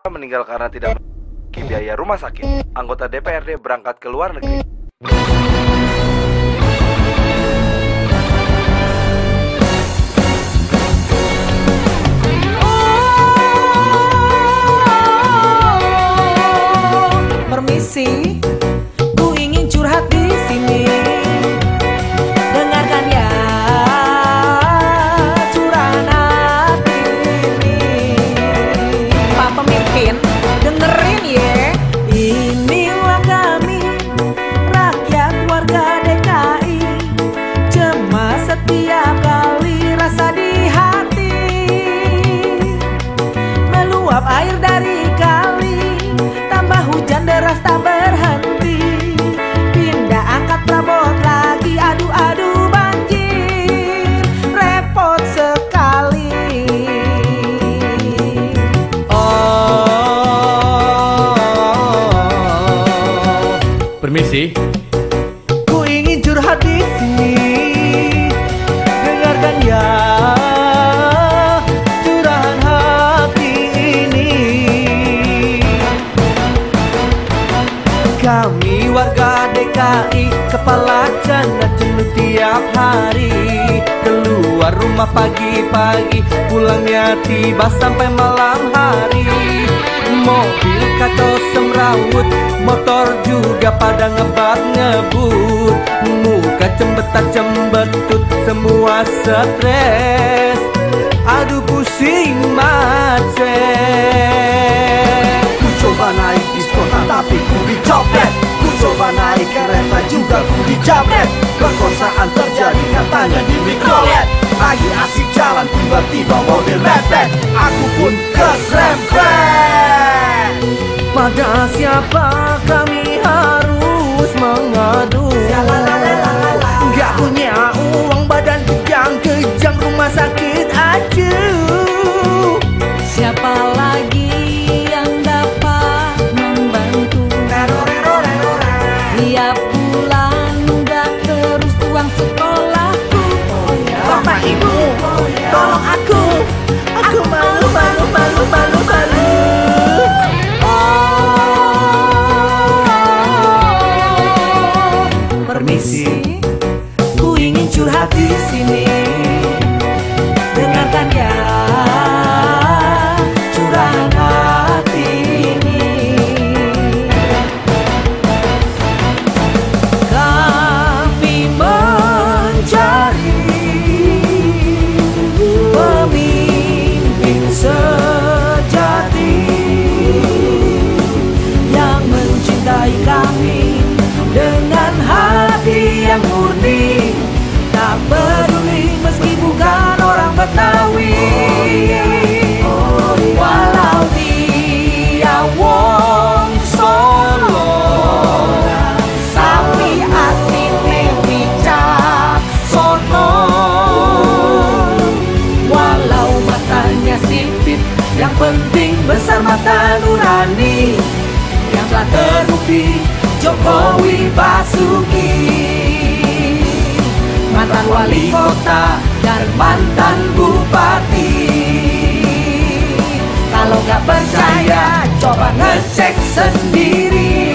meninggal karena tidak memiliki biaya rumah sakit. Anggota DPRD berangkat ke luar negeri. Permisi, ku ingin curhat di sini. Dengarkan ya curahan hati ini. Pak Pemimpin, dengerin ya. Inilah kami, rakyat warga DKI. Cemas setiap kali rasa di hati. Meluap air dari kali, tambah hujan deras tak berhenti. Pindah angkat perabot lagi, aduh banjir, repot sekali. Permisi. Ku ingin curhat di sini. Dengarkan ya curahan hati ini. Kami warga DKI, kepala janda jenuh tiap hari. Keluar rumah pagi-pagi, pulangnya tiba sampai malam hari. Mobil kacau semrawut, motor juga pada ngebut. Muka cembetut, semua stres. Aduh pusing macet. Ku coba naik diskotan tapi ku dicopet. Ku coba naik kereta juga ku dijamret. Perkosaan terjadi katanya di mikrolet. Lagi asik jalan tiba-tiba mobil mepet. Aku pun keserempet. Pada siapa kami harus mengadu? Gak punya uang, badan kejang, rumah sakit aja. Siapa lagi yang dapat membantu? Tiap bulan nunggak terus uang sekolahku. Bapak Ibu, tolong aku malu. Permisi, ku ingin curhat di sini. Dengarkan ya curahan hati ini. Kami mencari pemimpin sejati yang mencintai kami dengan hati yang murni, tak peduli meski bukan orang Betawi. Walau dia wong Solo, tapi atine wicaksono. Walau matanya sipit, yang penting besar mata nurani. Yang telah terbukti Jokowi Basuki, mantan wali kota dan mantan bupati. Kalau gak percaya, coba ngecek sendiri.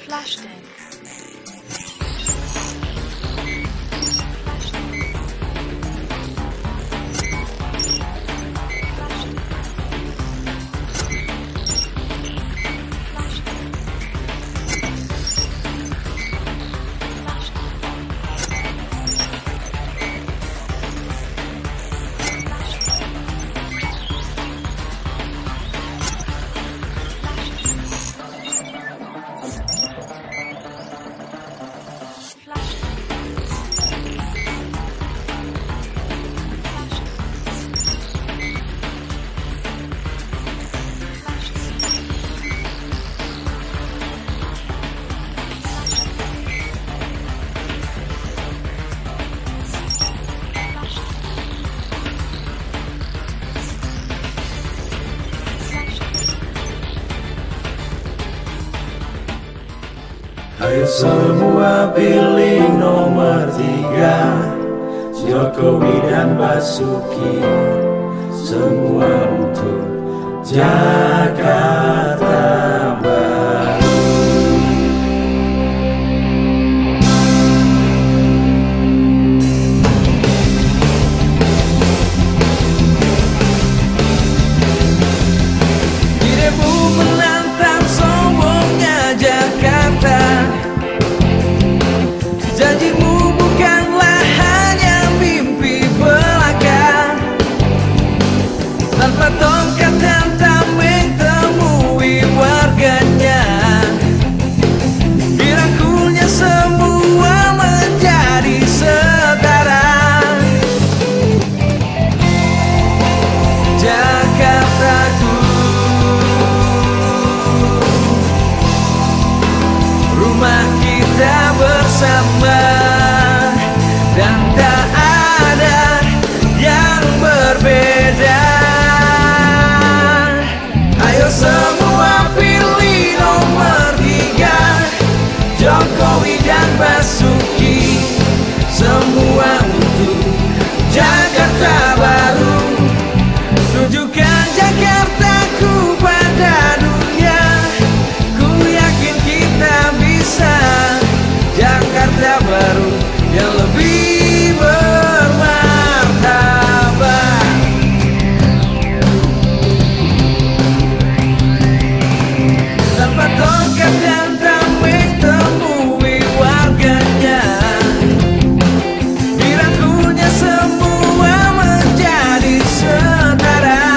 Flashdance. Ayo semua pilih nomor 3, Jokowi dan Basuki. Semua untuk Jakarta Baru. Dirimu menantang sombongnya Jakarta. Janjimu bukanlah hanya mimpi belaka. Tanpa tongkat dan tameng temui warganya. Dirangkulnya semua menjadi setara. Jakartaku, rumah kita bersama, dan tak ada yang berbeda. Ayo semua pilih nomor 3, Jokowi dan Basuki. Semua untuk Jakarta Baru. Tunjukkan Jakartaku pada dunia. Ku yakin kita bisa. Jakarta Baru yang lebih bermartabat. Tanpa tongkat dan tameng temui warganya. Dirangkulnya semua menjadi setara.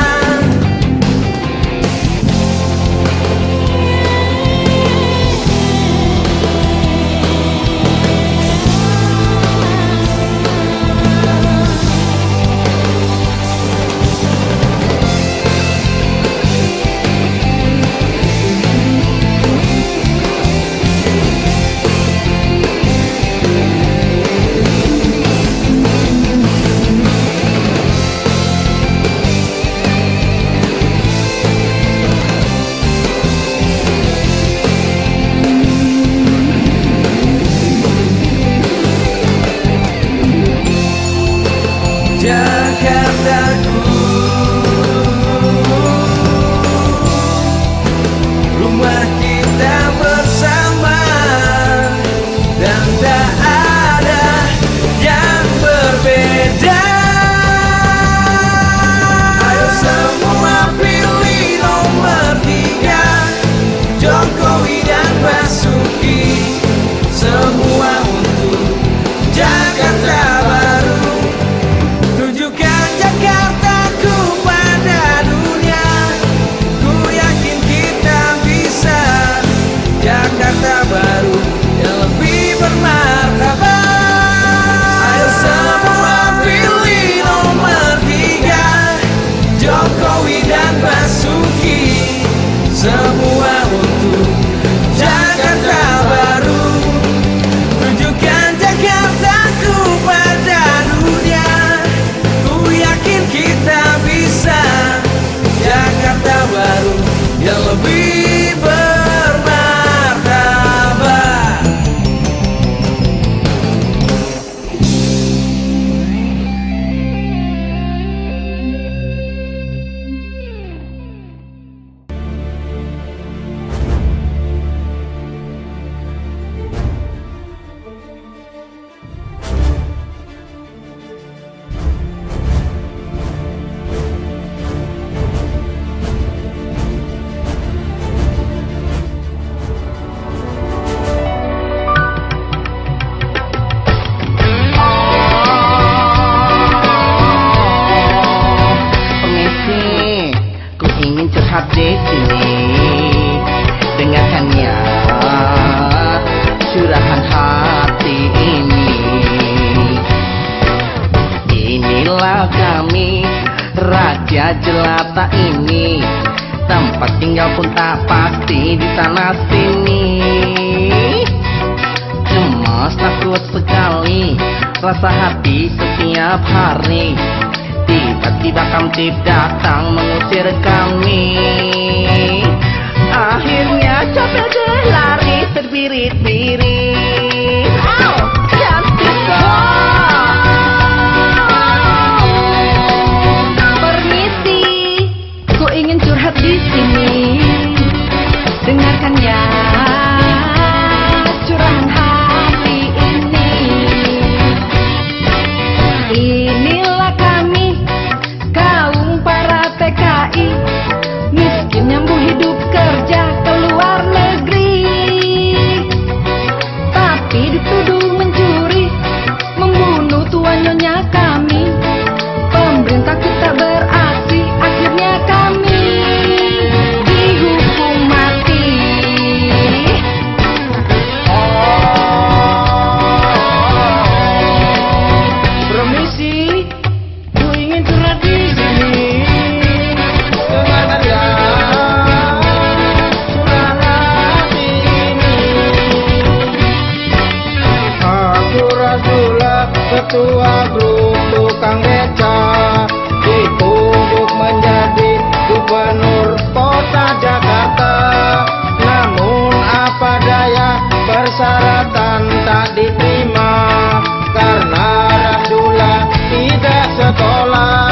Jakartaku, rumah kita bersama, dan tak ada yang berbeda. Ayo semua pilih nomor 3, Jokowi dan Basuki. Semua untuk Jakarta Baru. Tunjukkan Jakartaku pada dunia. Ku yakin kita bisa. Jakarta Baru yang lebih bermartabat. Ayo semua pilih nomor 3, Jokowi dan Basuki. Semua untuk Jakarta Baru. Tunjukkan Jakartaku pada dunia. Ku yakin kita bisa. Jakarta Baru yang lebih bermartabat. Di sini dengarkan ya curahan hati ini. Inilah kami raja jelata ini, tempat tinggal pun tak pasti di sana sini. Cemas takut sekali rasa hati setiap hari. Tiba-tiba Kamtib datang mengusir kami. Akhirnya capek lari berbirit-birit. Cantik kok. Permisi, ku ingin curhat di sini. Dengarkan ya, curahan hati ini. Inilah kami, kaum para TKI, miskin nyambung hidup kerja ke luar negeri, tapi dituduh mencuri, membunuh tuan nyonya kami. Pemerintah kita beraksi, akhirnya kami dihukum mati. Permisi, ku ingin curhat di sini. Dengarkan ya, curahan hati ini. Aku Rasulullah, ketua grup tukang beca, ditunjuk menjadi gubernur kota Jakarta. Namun apa daya, persyaratan tak diterima karena Rasulullah tidak sekolah.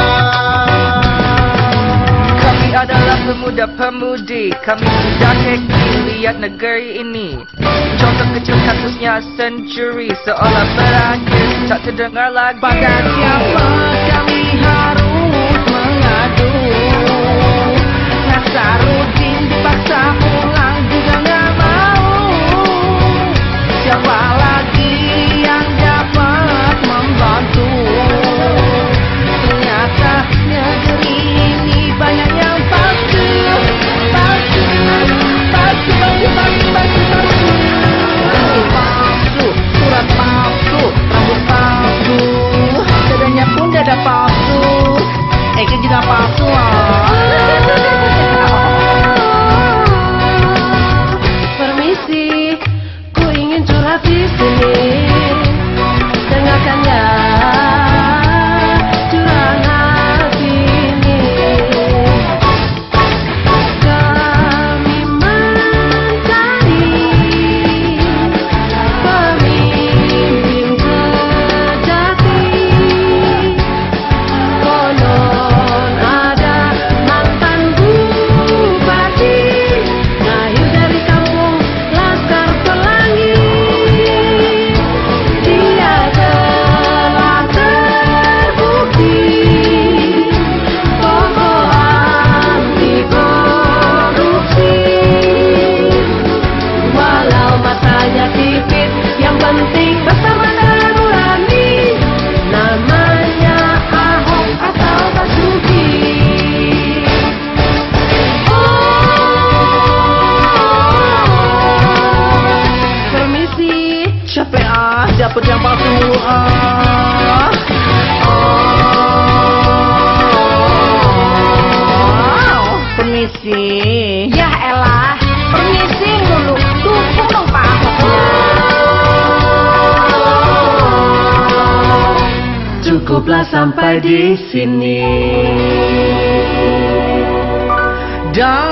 Kami adalah pemuda-pemudi, kami sudah happy lihat negeri ini. Contoh kecil kasusnya Century seolah berakhir, tak terdengar lagi. Pada siapa kami harus mengadu? Nasaruddin dipaksa pulang juga nggak mau. Siapa lagi yang dapat membantu? Ternyata negeri ini banyak yang palsu, palsu, palsu, palsu, palsu, palsu, palsu. Kunci palsu, surat palsu, rambut palsu, dadanya pun dada palsu, Ega juga palsu. Permisi, ku ingin curhat di sini. Dengarkan ya, curahan hati ini. Kami mencari pemimpin sejati. Konon ada mantan bupati, lahir dari kampung Laskar Pelangi. Dia telah terbukti tokoh anti korupsi. Walau matanya tipis, yang penting bersama dan nurani. Namanya Ahok atau Basuki. Permisi, siapa dapat yang palsu? Permisi. Ya elah, permisi dulu. Dukung dong Pak Ahoknya. Cukuplah sampai di sini. Dan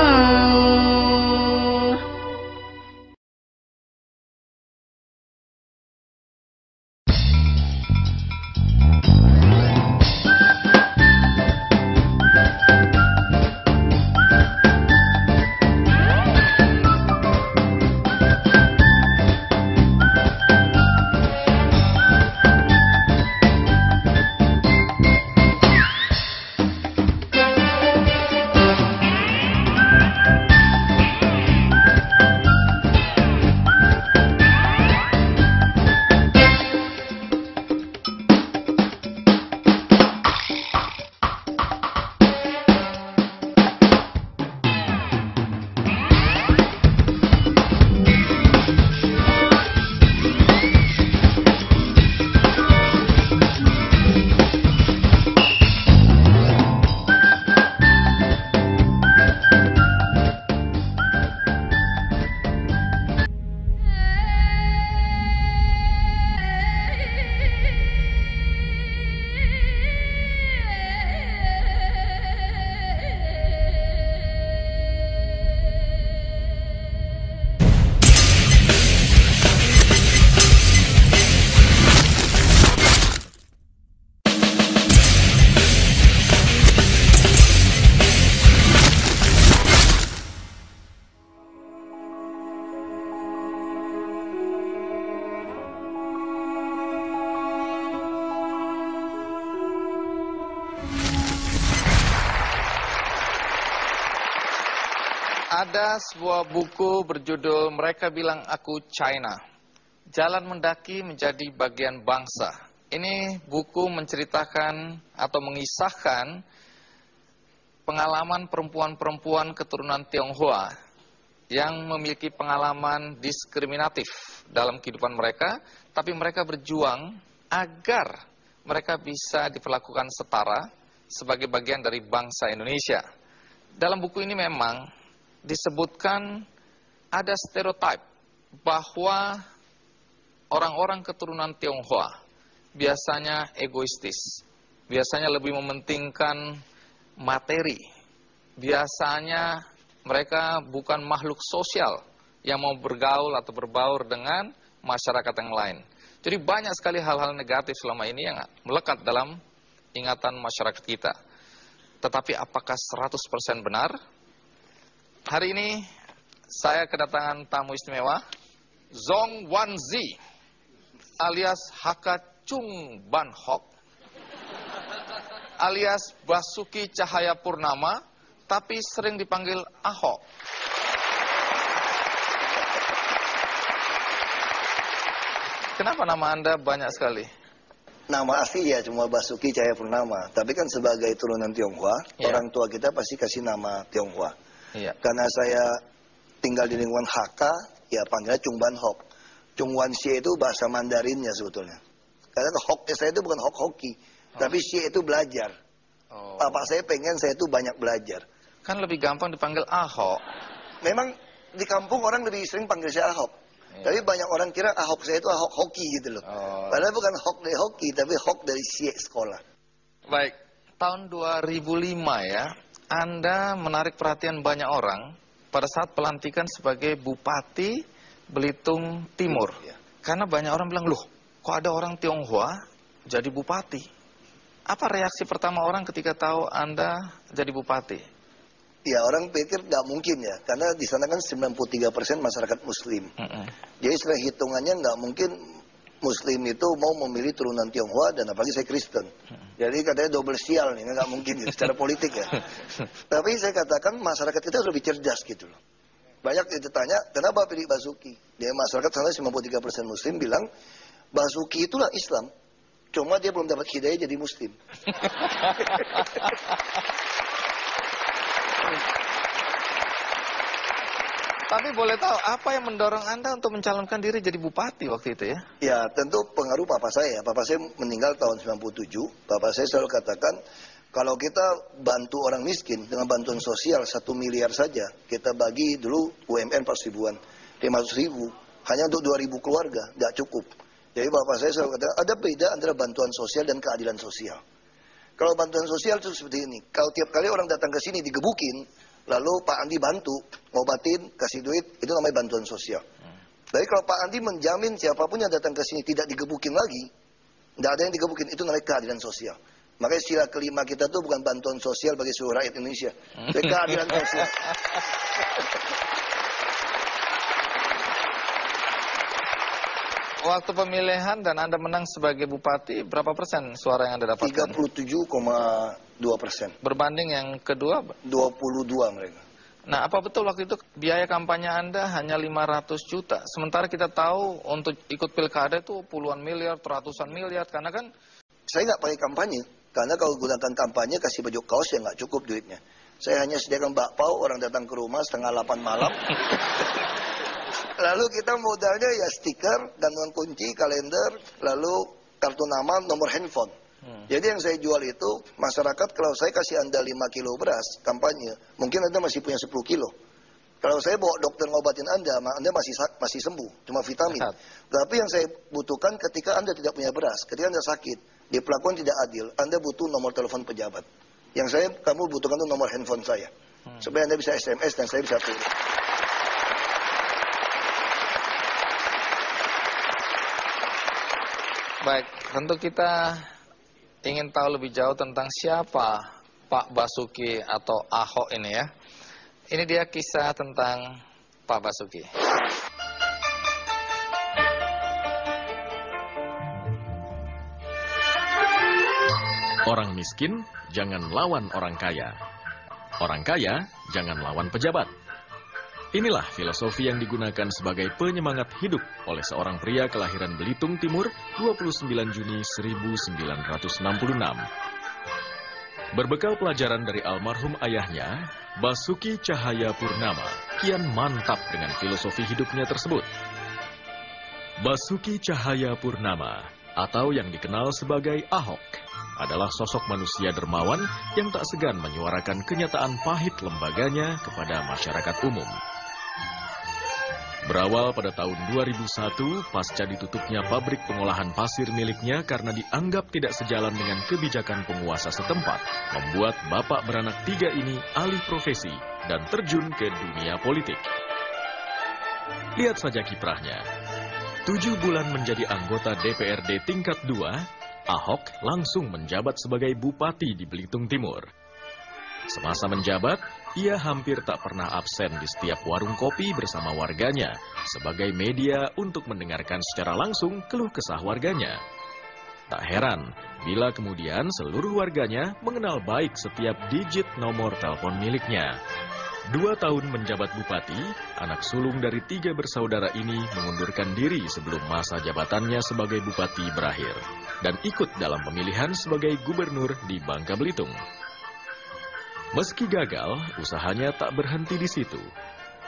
Ada sebuah buku berjudul Mereka Bilang Aku China, Jalan Mendaki Menjadi Bagian Bangsa. Ini buku menceritakan atau mengisahkan pengalaman perempuan-perempuan keturunan Tionghoa yang memiliki pengalaman diskriminatif dalam kehidupan mereka, tapi mereka berjuang agar mereka bisa diperlakukan setara sebagai bagian dari bangsa Indonesia. Dalam buku ini memang disebutkan ada stereotip bahwa orang-orang keturunan Tionghoa biasanya egoistis, biasanya lebih mementingkan materi, biasanya mereka bukan makhluk sosial yang mau bergaul atau berbaur dengan masyarakat yang lain. Jadi banyak sekali hal-hal negatif selama ini yang melekat dalam ingatan masyarakat kita. Tetapi apakah 100% benar? Hari ini saya kedatangan tamu istimewa, Zong Wanzi alias Hakka Chung Ban Hok alias Basuki Cahayapurnama, tapi sering dipanggil Ahok. Kenapa nama Anda banyak sekali? Nama asli ya cuma Basuki Cahayapurnama, tapi kan sebagai turunan Tionghoa, orang tua kita pasti kasih nama Tionghoa. Karena saya tinggal di lingkungan Hakka, ya panggilnya Chung Ban Hok. Chung Wan Xie itu bahasa Mandarinnya sebetulnya. Karena Hoknya saya itu bukan Hok hoki, tapi Xie itu belajar. Bapak saya pengen saya itu banyak belajar. Kan lebih gampang dipanggil Ahok. Memang di kampung orang lebih sering panggil saya Ahok. Tapi banyak orang kira Ahok saya itu Ahok hoki gitu loh. Padahal bukan Hok dari hoki, tapi Hok dari Xie sekolah. Baik, tahun 2005 ya, Anda menarik perhatian banyak orang pada saat pelantikan sebagai Bupati Belitung Timur. Karena banyak orang bilang, loh kok ada orang Tionghoa jadi Bupati? Apa reaksi pertama orang ketika tahu Anda jadi Bupati? Ya orang pikir nggak mungkin ya, karena di sana kan 93% masyarakat Muslim. Jadi setelah hitungannya nggak mungkin Muslim itu mau memilih turunan Tionghoa dan apalagi saya Kristen. Jadi katanya double sial nih, nggak mungkin gitu, secara politik ya. Tapi saya katakan masyarakat kita lebih cerdas gitu loh. Banyak yang ditanya, kenapa pilih Basuki? Dia masyarakat sana 93% Muslim bilang Basuki itulah Islam, cuma dia belum dapat hidayah jadi Muslim. Tapi boleh tahu apa yang mendorong Anda untuk mencalonkan diri jadi bupati waktu itu ya? Ya tentu pengaruh papa saya. Papa saya meninggal tahun 97. Papa saya selalu katakan kalau kita bantu orang miskin dengan bantuan sosial 1 miliar saja, kita bagi dulu UMR 4 ribuan, 500 ribu hanya untuk 2.000 keluarga, nggak cukup. Jadi bapak saya selalu katakan ada beda antara bantuan sosial dan keadilan sosial. Kalau bantuan sosial itu seperti ini, kalau tiap kali orang datang ke sini digebukin, lalu Pak Andi bantu, ngobatin, kasih duit, itu namanya bantuan sosial. Tapi kalau Pak Andi menjamin siapapun yang datang ke sini tidak digebukin lagi, tidak ada yang digebukin, itu namanya keadilan sosial. Makanya sila kelima kita tuh bukan bantuan sosial bagi seluruh rakyat Indonesia, tapi keadilan sosial. Waktu pemilihan dan Anda menang sebagai bupati, berapa persen suara yang Anda dapatkan? 37,2%. Berbanding yang kedua? 22 mereka. Nah, apa betul waktu itu biaya kampanye Anda hanya 500 juta? Sementara kita tahu untuk ikut pilkada itu puluhan miliar, ratusan miliar, karena kan... Saya nggak pakai kampanye, karena kalau gunakan kampanye kasih baju kaos ya nggak cukup duitnya. Saya hanya sediakan bakpao, orang datang ke rumah setengah 8 malam. Lalu kita modalnya ya stiker, gantungan kunci, kalender, lalu kartu nama, nomor handphone. Jadi yang saya jual itu, masyarakat kalau saya kasih Anda 5 kilo beras, kampanye, mungkin Anda masih punya 10 kilo. Kalau saya bawa dokter ngobatin Anda masih sembuh, cuma vitamin. Tapi yang saya butuhkan ketika Anda tidak punya beras, ketika Anda sakit, diperlakukan tidak adil, Anda butuh nomor telepon pejabat. Yang kamu butuhkan itu nomor handphone saya. Supaya Anda bisa SMS dan saya bisa turun. Baik, tentu kita ingin tahu lebih jauh tentang siapa Pak Basuki atau Ahok ini ya. Ini dia kisah tentang Pak Basuki. Orang miskin jangan lawan orang kaya. Orang kaya jangan lawan pejabat. Inilah filosofi yang digunakan sebagai penyemangat hidup oleh seorang pria kelahiran Belitung Timur 29 Juni 1966. Berbekal pelajaran dari almarhum ayahnya, Basuki Cahayapurnama kian mantap dengan filosofi hidupnya tersebut. Basuki Cahayapurnama, atau yang dikenal sebagai Ahok, adalah sosok manusia dermawan yang tak segan menyuarakan kenyataan pahit lembaganya kepada masyarakat umum. Berawal pada tahun 2001, pasca ditutupnya pabrik pengolahan pasir miliknya karena dianggap tidak sejalan dengan kebijakan penguasa setempat, membuat bapak beranak 3 ini alih profesi dan terjun ke dunia politik. Lihat saja kiprahnya. 7 bulan menjadi anggota DPRD tingkat 2, Ahok langsung menjabat sebagai bupati di Belitung Timur. Semasa menjabat, ia hampir tak pernah absen di setiap warung kopi bersama warganya sebagai media untuk mendengarkan secara langsung keluh kesah warganya. Tak heran bila kemudian seluruh warganya mengenal baik setiap digit nomor telepon miliknya. 2 tahun menjabat bupati, anak sulung dari 3 bersaudara ini mengundurkan diri sebelum masa jabatannya sebagai bupati berakhir dan ikut dalam pemilihan sebagai gubernur di Bangka Belitung. Meski gagal, usahanya tak berhenti di situ.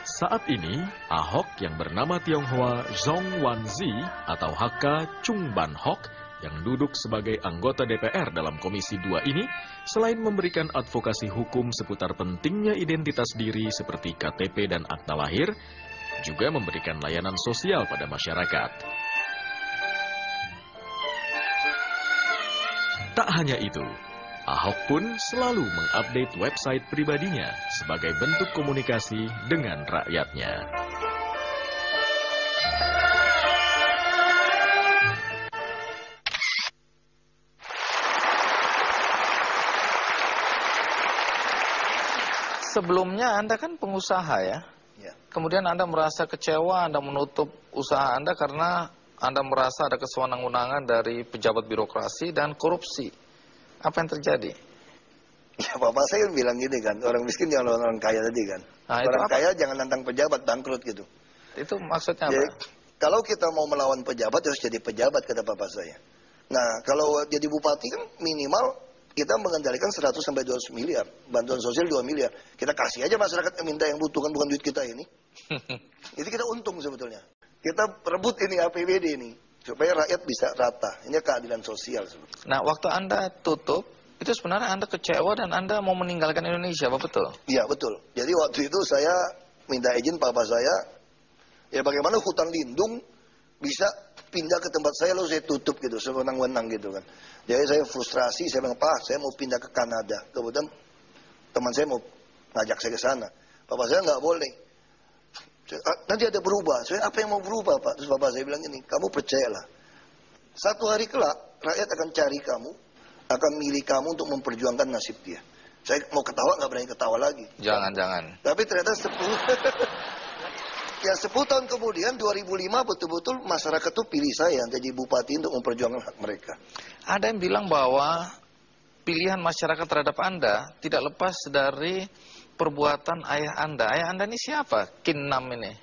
Saat ini, Ahok yang bernama Tionghoa Zhong Wanzi atau HK Chung Ban Hok yang duduk sebagai anggota DPR dalam Komisi 2 ini, selain memberikan advokasi hukum seputar pentingnya identitas diri seperti KTP dan akta lahir, juga memberikan layanan sosial pada masyarakat. Tak hanya itu, Ahok pun selalu mengupdate website pribadinya sebagai bentuk komunikasi dengan rakyatnya. Sebelumnya Anda kan pengusaha ya? Ya. Kemudian Anda merasa kecewa, Anda menutup usaha Anda karena Anda merasa ada kesewenang-wenangan dari pejabat birokrasi dan korupsi. Apa yang terjadi? Ya, bapak saya bilang gini kan, orang miskin jangan lawan orang kaya tadi kan. Nah, orang kaya jangan nantang pejabat, bangkrut gitu. Itu maksudnya Jadi, apa? kalau kita mau melawan pejabat, harus jadi pejabat, kata bapak saya. Nah, kalau jadi bupati kan minimal kita mengendalikan 100 sampai 200 miliar. Bantuan sosial 2 miliar. Kita kasih aja masyarakat yang minta, yang butuh, kan bukan duit kita ini. Jadi kita untung sebetulnya. Kita rebut ini APBD ini, supaya rakyat bisa rata. Ini keadilan sosial sebetulnya. Nah, waktu Anda tutup, itu sebenarnya Anda kecewa dan Anda mau meninggalkan Indonesia, apa betul? Iya, betul. Jadi waktu itu saya minta izin papa saya, ya bagaimana hutan lindung bisa pindah ke tempat saya, lalu saya tutup gitu, sewenang-wenang gitu kan. Jadi saya frustrasi, saya bilang, Pak, saya mau pindah ke Kanada. Kemudian teman saya mau ngajak saya ke sana. Papa saya nggak boleh. Nanti ada berubah. Saya, apa yang mau berubah, Pak? Terus bapak saya bilang ini, kamu percayalah. Satu hari kelak, rakyat akan cari kamu, akan milih kamu untuk memperjuangkan nasib dia. Saya mau ketawa, nggak berani ketawa lagi. Jangan. Tapi ternyata 10 tahun kemudian, 2005, betul-betul masyarakat tuh pilih saya jadi bupati untuk memperjuangkan hak mereka. Ada yang bilang bahwa pilihan masyarakat terhadap Anda tidak lepas dari perbuatan ayah Anda. Ayah Anda ini siapa? Kin Nam ini.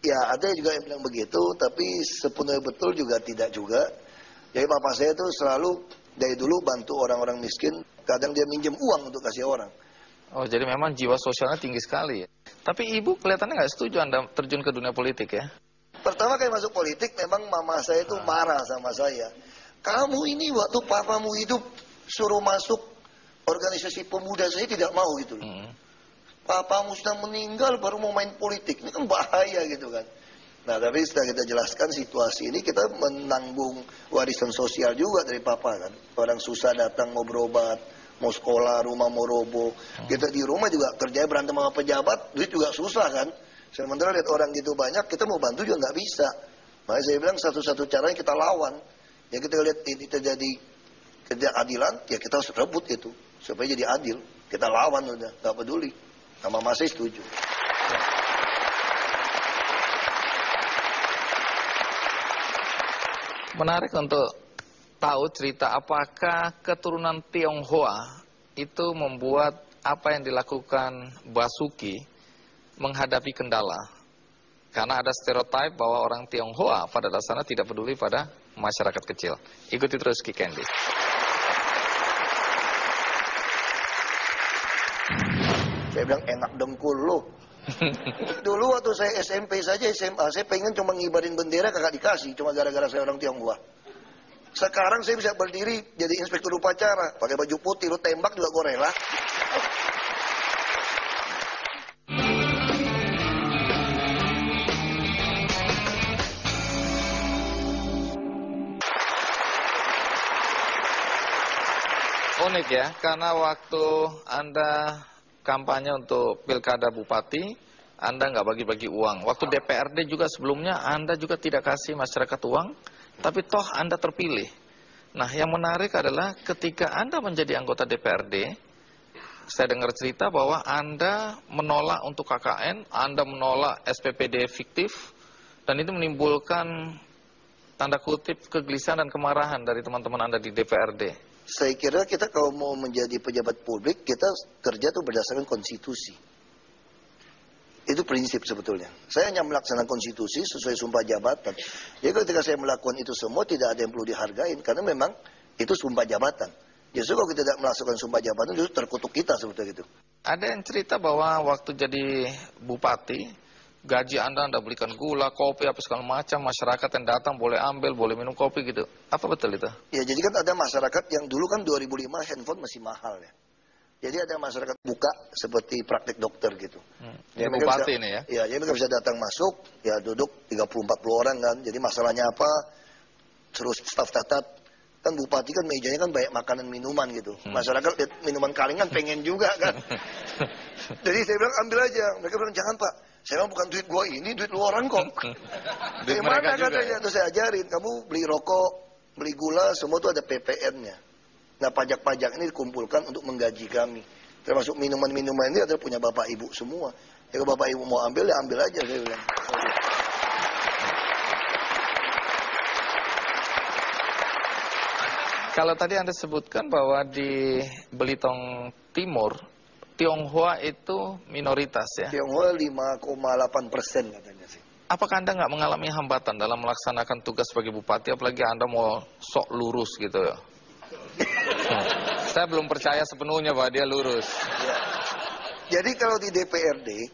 Ya, ada juga yang bilang begitu, tapi sepenuhnya betul juga tidak juga. Jadi papa saya tuh selalu dari dulu bantu orang-orang miskin. Kadang dia minjem uang untuk kasih orang. Oh, jadi memang jiwa sosialnya tinggi sekali ya. Tapi ibu kelihatannya nggak setuju Anda terjun ke dunia politik ya? Pertama kali masuk politik, memang mama saya itu marah sama saya. Kamu ini waktu papamu hidup suruh masuk organisasi pemuda, saya tidak mau gitu loh. Papamu sudah meninggal baru mau main politik, ini kan bahaya gitu kan. Nah, tapi setelah kita jelaskan situasi ini, kita menanggung warisan sosial juga dari papa kan. Orang susah datang mau berobat, mau sekolah, rumah mau roboh. Kita di rumah juga kerjanya berantem sama pejabat, duit juga susah kan. Sementara lihat orang gitu banyak, kita mau bantu juga nggak bisa. Makanya saya bilang satu-satu caranya kita lawan. Ya kita lihat ini terjadi ketidakadilan, ya kita harus rebut itu supaya jadi adil. Kita lawan udah, nggak peduli. Sama masih setuju. Menarik untuk tahu cerita apakah keturunan Tionghoa itu membuat apa yang dilakukan Basuki menghadapi kendala. Karena ada stereotip bahwa orang Tionghoa pada dasarnya tidak peduli pada masyarakat kecil. Ikuti terus Ki Candy. Saya bilang enak dengkul lo. Dulu waktu saya SMP saja, SMA, saya pengen cuma ngibarin bendera kagak dikasih, cuma gara-gara saya orang Tionghoa. Sekarang saya bisa berdiri jadi inspektur upacara, pakai baju putih, lo tembak juga gue rela. Unik ya, karena waktu Anda kampanye untuk pilkada bupati, Anda nggak bagi-bagi uang. Waktu DPRD juga sebelumnya, Anda juga tidak kasih masyarakat uang, tapi toh Anda terpilih. Nah, yang menarik adalah ketika Anda menjadi anggota DPRD, saya dengar cerita bahwa Anda menolak untuk KKN, Anda menolak SPPD fiktif, dan itu menimbulkan tanda kutip kegelisahan dan kemarahan dari teman-teman Anda di DPRD. Saya kira kita kalau mau menjadi pejabat publik, kita kerja tuh berdasarkan konstitusi. Itu prinsip sebetulnya. Saya hanya melaksanakan konstitusi sesuai sumpah jabatan. Jadi ketika saya melakukan itu semua, tidak ada yang perlu dihargain. Karena memang itu sumpah jabatan. Justru kalau kita tidak melaksanakan sumpah jabatan, justru terkutuk kita sebetulnya gitu. Ada yang cerita bahwa waktu jadi bupati, gaji Anda belikan gula, kopi, apa segala macam, masyarakat yang datang boleh ambil, boleh minum kopi gitu. Apa betul itu? Ya, jadi kan ada masyarakat yang dulu kan 2005 handphone masih mahal ya. Jadi ada masyarakat buka seperti praktik dokter gitu. Ya, bupati bisa, ini ya? Ya, jadi mereka bisa datang masuk, ya duduk 30-40 orang kan. Jadi masalahnya apa, terus staf tatap. Kan bupati kan mejanya kan banyak makanan minuman gitu. Masyarakat lihat minuman kalingan pengen juga kan. Jadi saya bilang ambil aja. Mereka bilang jangan Pak. Saya bilang bukan duit gua ini, duit lu orang kok. Dari mana katanya? Terus saya ajarin, kamu beli rokok, beli gula, semua tuh ada PPN-nya. Nah pajak-pajak ini dikumpulkan untuk menggaji kami. Termasuk minuman-minuman ini adalah punya bapak ibu semua. Ya kalau bapak ibu mau ambil, ya ambil aja saya bilang. Kalau tadi Anda sebutkan bahwa di Belitung Timur, Tionghoa itu minoritas ya? Tionghoa 5,8% katanya sih. Apakah Anda nggak mengalami hambatan dalam melaksanakan tugas sebagai bupati, apalagi Anda mau sok lurus gitu ya? Saya belum percaya sepenuhnya bahwa dia lurus. Ya. Jadi kalau di DPRD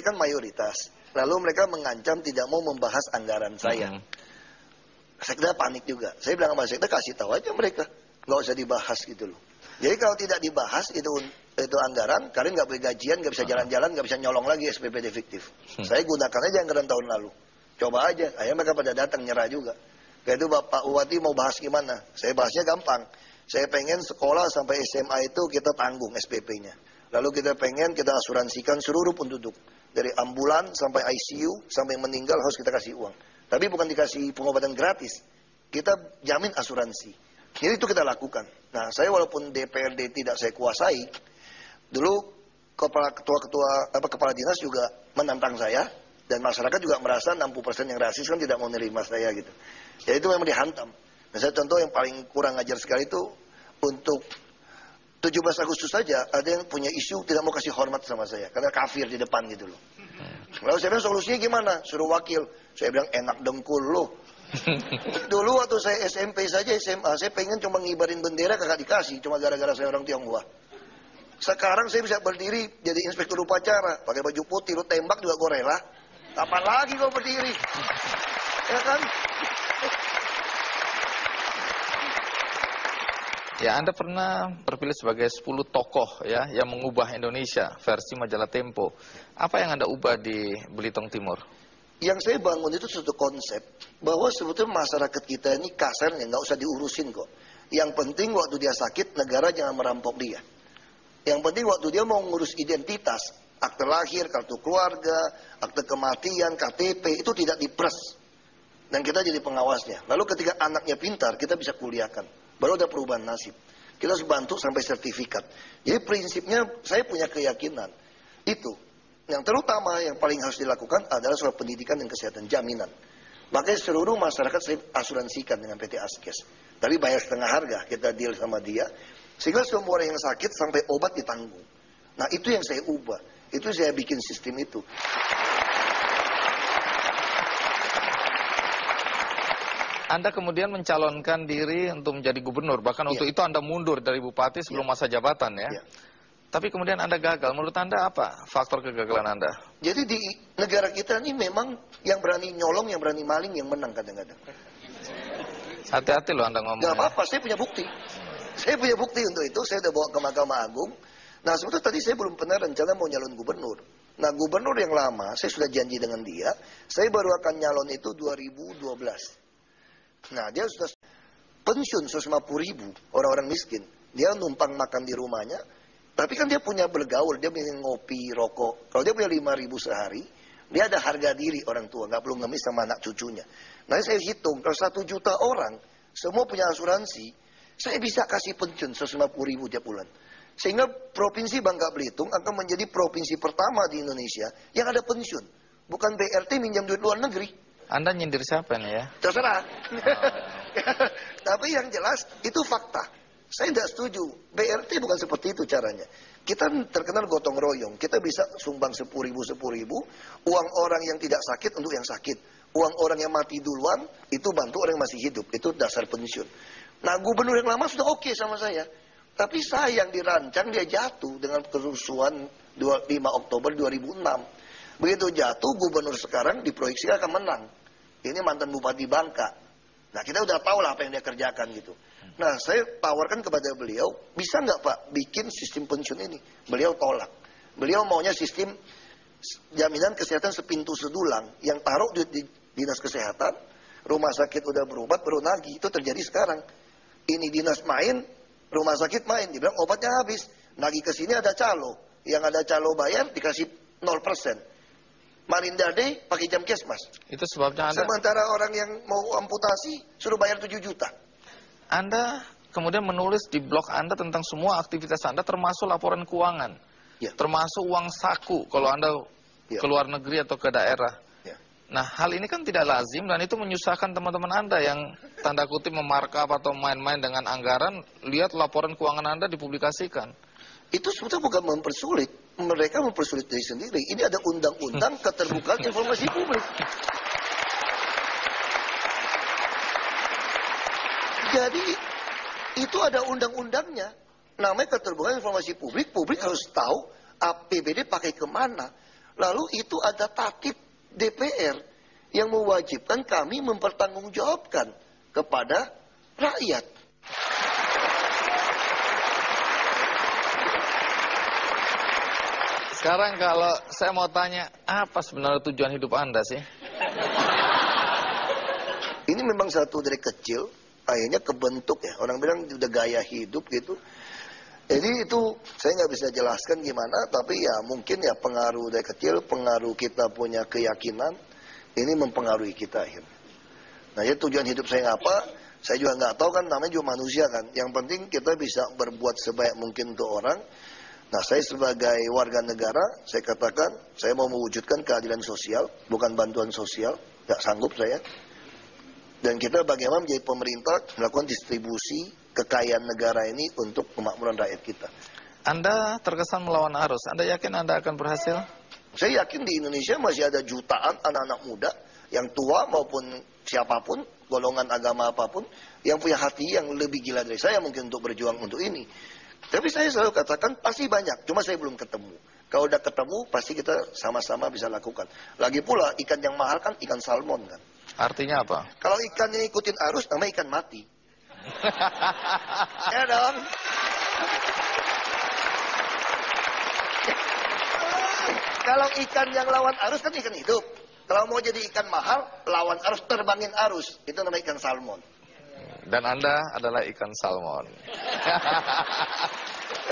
kan mayoritas. Lalu mereka mengancam tidak mau membahas anggaran saya. Sekda panik juga. Saya bilang sama Sekda, kasih tahu aja mereka. Nggak usah dibahas gitu loh. Jadi kalau tidak dibahas itu anggaran, kalian nggak boleh gajian, nggak bisa jalan-jalan, nggak bisa nyolong lagi SPPD fiktif. Saya gunakan aja anggaran tahun lalu. Coba aja. Akhirnya mereka pada datang nyerah juga. Kayak itu Bapak Bupati mau bahas gimana? Saya bahasnya gampang. Saya pengen sekolah sampai SMA itu kita tanggung SPP-nya. Lalu kita pengen kita asuransikan seluruh penduduk. Dari ambulan sampai ICU, sampai meninggal harus kita kasih uang. Tapi bukan dikasih pengobatan gratis. Kita jamin asuransi. Jadi itu kita lakukan. Nah, saya walaupun DPRD tidak saya kuasai, dulu kepala dinas juga menantang saya, dan masyarakat juga merasa 60% yang rasis kan tidak mau menerima saya gitu. Ya itu memang dihantam. Nah, saya contoh yang paling kurang ajar sekali itu untuk 17 Agustus saja ada yang punya isu tidak mau kasih hormat sama saya karena kafir di depan gitu loh. Lalu saya bilang solusinya gimana? Suruh wakil. Saya bilang enak dengkul lo. Dulu waktu saya SMP saja, SMA, saya pengen cuma ngibarin bendera kagak dikasih, cuma gara-gara saya orang Tionghoa. Sekarang saya bisa berdiri jadi inspektur upacara, pakai baju putih, lo tembak juga gue rela. Kapan lagi gue berdiri? Ya kan? Ya, Anda pernah terpilih sebagai 10 tokoh ya yang mengubah Indonesia versi majalah Tempo. Apa yang Anda ubah di Belitung Timur? Yang saya bangun itu suatu konsep bahwa sebetulnya masyarakat kita ini kasarnya nggak usah diurusin kok. Yang penting waktu dia sakit negara jangan merampok dia. Yang penting waktu dia mau ngurus identitas, akte lahir, kartu keluarga, akte kematian, KTP itu tidak diperes. Dan kita jadi pengawasnya. Lalu ketika anaknya pintar kita bisa kuliahkan. Baru ada perubahan nasib. Kita harus bantu sampai sertifikat. Jadi prinsipnya saya punya keyakinan itu. Yang terutama yang paling harus dilakukan adalah soal pendidikan dan kesehatan, jaminan. Makanya seluruh masyarakat saya asuransikan dengan PT Askes. Tapi bayar setengah harga, kita deal sama dia. Sehingga semua orang yang sakit sampai obat ditanggung. Nah itu yang saya ubah. Itu saya bikin sistem itu. Anda kemudian mencalonkan diri untuk menjadi gubernur, bahkan untuk itu Anda mundur dari bupati sebelum masa jabatan ya. Tapi kemudian Anda gagal. Menurut Anda apa faktor kegagalan Anda? Jadi di negara kita ini memang yang berani nyolong, yang berani maling, yang menang kadang-kadang. Hati-hati loh Anda ngomong. Gak apa-apa, saya punya bukti. Saya punya bukti untuk itu, saya udah bawa ke Mahkamah Agung. Nah sebetulnya tadi saya belum pernah rencana mau nyalon gubernur. Nah gubernur yang lama, saya sudah janji dengan dia, saya baru akan nyalon itu 2012. Nah dia sudah pensiun 150.000 orang-orang miskin. Dia numpang makan di rumahnya, tapi kan dia punya bergaul, dia ingin ngopi, rokok. Kalau dia punya 5.000 sehari, dia ada harga diri orang tua, nggak perlu ngemis sama anak cucunya. Nah saya hitung, kalau 1 juta orang, semua punya asuransi, saya bisa kasih pensiun 150.000 tiap bulan. Sehingga Provinsi Bangka Belitung akan menjadi provinsi pertama di Indonesia yang ada pensiun. Bukan BRT minjam duit luar negeri. Anda nyindir siapa nih ya? Terserah. Tapi yang jelas itu fakta. Saya tidak setuju. BRT bukan seperti itu caranya. Kita terkenal gotong royong. Kita bisa sumbang 10.000, uang orang yang tidak sakit untuk yang sakit. Uang orang yang mati duluan, itu bantu orang yang masih hidup. Itu dasar pensiun. Nah gubernur yang lama sudah oke sama saya. Tapi saya yang dirancang dia jatuh dengan kerusuhan 5 Oktober 2006. Begitu jatuh, gubernur sekarang diproyeksi akan menang. Ini mantan Bupati Bangka. Nah kita udah tahu lah apa yang dia kerjakan gitu. Nah saya tawarkan kepada beliau, bisa nggak Pak bikin sistem pensiun ini? Beliau tolak. Beliau maunya sistem jaminan kesehatan sepintu sedulang. Yang taruh di dinas kesehatan, rumah sakit udah berobat baru nagih. Itu terjadi sekarang. Ini dinas main, rumah sakit main. Dibilang obatnya habis. Nagih ke sini ada calo. Yang ada calo bayar dikasih 0%. Marinda Day pakai jam kesmas. Itu sebabnya Anda... Sementara orang yang mau amputasi suruh bayar 7 juta. Anda kemudian menulis di blog Anda tentang semua aktivitas Anda termasuk laporan keuangan. Ya. Termasuk uang saku kalau Anda ke luar negeri atau ke daerah. Ya. Nah hal ini kan tidak lazim dan itu menyusahkan teman-teman Anda yang tanda kutip memarkup atau main-main dengan anggaran. Lihat laporan keuangan Anda dipublikasikan. Itu sebetulnya bukan mempersulit. Mereka mempersulit diri sendiri. Ini ada undang-undang keterbukaan informasi publik. Jadi itu ada undang-undangnya. Namanya keterbukaan informasi publik. Publik harus tahu APBD pakai kemana. Lalu itu ada tatib DPR yang mewajibkan kami mempertanggungjawabkan kepada rakyat. Sekarang kalau saya mau tanya, apa sebenarnya tujuan hidup Anda sih? Ini memang satu dari kecil, akhirnya kebentuk ya. Orang bilang udah gaya hidup gitu. Jadi itu saya nggak bisa jelaskan gimana, tapi ya mungkin ya pengaruh dari kecil, pengaruh kita punya keyakinan, ini mempengaruhi kita akhirnya. Nah ya tujuan hidup saya apa? Saya juga nggak tahu kan, namanya juga manusia kan. Yang penting kita bisa berbuat sebaik mungkin untuk orang. Nah saya sebagai warga negara, saya katakan saya mau mewujudkan keadilan sosial, bukan bantuan sosial, nggak sanggup saya. Dan kita bagaimana menjadi pemerintah melakukan distribusi kekayaan negara ini untuk kemakmuran rakyat kita. Anda terkesan melawan arus, Anda yakin Anda akan berhasil? Saya yakin di Indonesia masih ada jutaan anak-anak muda, yang tua maupun siapapun, golongan agama apapun, yang punya hati yang lebih gila dari saya mungkin untuk berjuang untuk ini. Tapi saya selalu katakan pasti banyak, cuma saya belum ketemu. Kalau udah ketemu, pasti kita sama-sama bisa lakukan. Lagi pula, ikan yang mahal kan ikan salmon kan. Artinya apa? Kalau ikannya ikutin arus, namanya ikan mati. Ya dong. Kalau ikan yang lawan arus kan ikan hidup. Kalau mau jadi ikan mahal, lawan arus, terbangin arus. Itu namanya ikan salmon. Dan Anda adalah ikan salmon.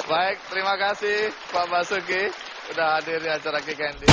Baik, terima kasih Pak Basuki sudah hadir di acara Kikendi.